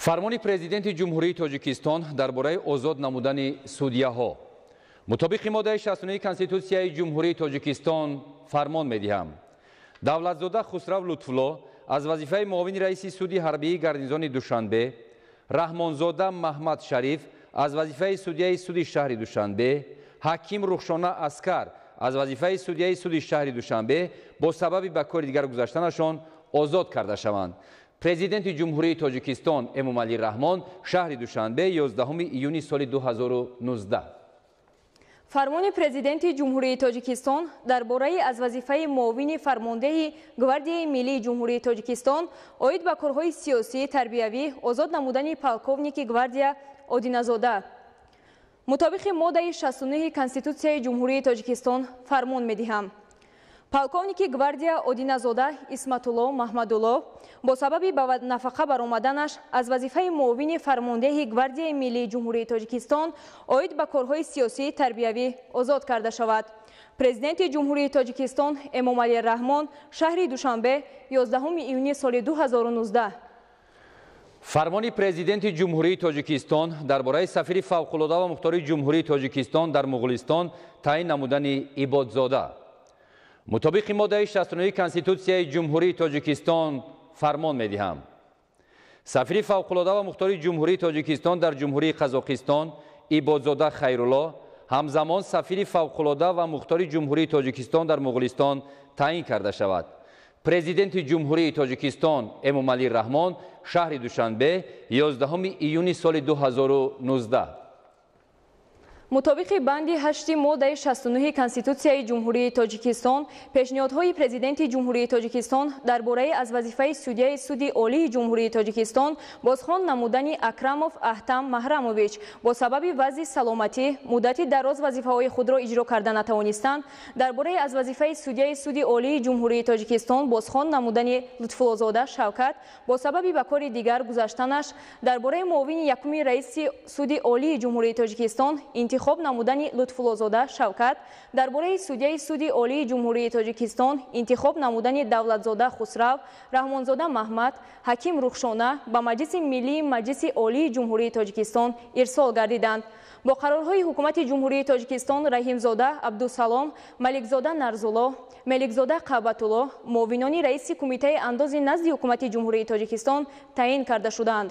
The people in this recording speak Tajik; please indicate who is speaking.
Speaker 1: фармони президенти ҷумҳурии тоҷикистон дар бораи озод намудани судяҳо. мутобиқи моддаи 69 конститутсияи ҷумҳурии тоҷикистон фармон медиҳам. давлатзода хусрав лутфулло аз вазифаи муовини раиси суди ҳарбии гарнизони душанбе, раҳмонзода маҳмад шариф аз вазифаи судяи суди шаҳри душанбе, ҳаким рухшона аскар аз вазифаи судяи суди шаҳри душанбе бо сабаби ба кори дигар гузаштанашон озод карда шаванд. президенти ҷумҳурии тоҷикистон Эмомалӣ Раҳмон шаҳри Душанбе 11 июни соли 2019.
Speaker 2: фармони президенти ҷумҳурии тоҷикистон дар бораи аз вазифаи муовини фармондеҳи гвардияи миллии ҷумҳурии тоҷикистон оид ба корҳои сиёсӣ тарбиявӣ озод намудани полковники гвардия Одиназода. мутобиқи моддаи 69 конститутсияи ҷумҳурии тоҷикистон фармон медиҳам. полковники гвардия Одиназода Исматулло Маҳмадулло бо сабаби ба нафақа баромаданаш аз вазифаи муовини фармондеҳи гвардияи миллии ҷумҳурии тоҷикистон оид ба корҳои сиёсӣ тарбиявӣ озод карда шавад. президенти ҷумҳурии тоҷикистон Эмомалӣ Раҳмон шаҳри Душанбе 11 июни соли 2019.
Speaker 1: фармони президенти ҷумҳурии тоҷикистон дар бораи сафири фавқулода ва мухтории ҷумҳурии тоҷикистон дар Муғулистон таъин намудани Ибодзода. мутобиқи моддаи 69 конститутсияи ҷумҳурии тоҷикистон фармон медиҳам. сафири фавқулода ва мухтории ҷумҳурии тоҷикистон дар ҷумҳурии Қазоқистон Ибодзода Хайрулло ҳамзамон сафири фавқулода ва мухтории ҷумҳурии тоҷикистон дар Муғулистон таъин карда шавад. президенти ҷумҳурии тоҷикистон Эмомалӣ Раҳмон шаҳри Душанбе 11 июни соли 2019.
Speaker 2: мутобиқи банди 8 моддаи 69 конститутсияи ҷумҳурии тоҷикистон пешниҳодҳои президенти ҷумҳурии тоҷикистон дар бораи аз вазифаи судяи суди олии ҷумҳурии тоҷикистон бозхон намудани Акрамов Аҳтам Маҳрамович бо сабаби вазъи саломатӣ муддати дароз вазифаҳои худро иҷро карда натавонистанд, дар бораи аз вазифаи судяи суди олии ҷумҳурии тоҷикистон бозхон намудани Лутфуллозода Шавкат бо сабаби ба кори дигар гузаштанаш, дар бораи муовини якуми раиси суди олии ҷумҳурии тоҷикистон интихоб намудани Лутфуллозода Шавкат, дар бораи судяи суди олии ҷумҳурии тоҷикистон интихоб намудани Давлатзода Хусрав, Раҳмонзода Маҳмад, ҳаким Рухшона ба Маҷлиси миллии Маҷлиси олии ҷумҳурии тоҷикистон ирсол гардиданд. бо қарорҳои ҳукумати ҷумҳурии тоҷикистон Раҳимзода Абдусалом, Маликзода Нарзулло, Меликзода Қабатулло муовинони раиси кумитаи андози назди ҳукумати ҷумҳурии тоҷикистон таъин карда шуданд.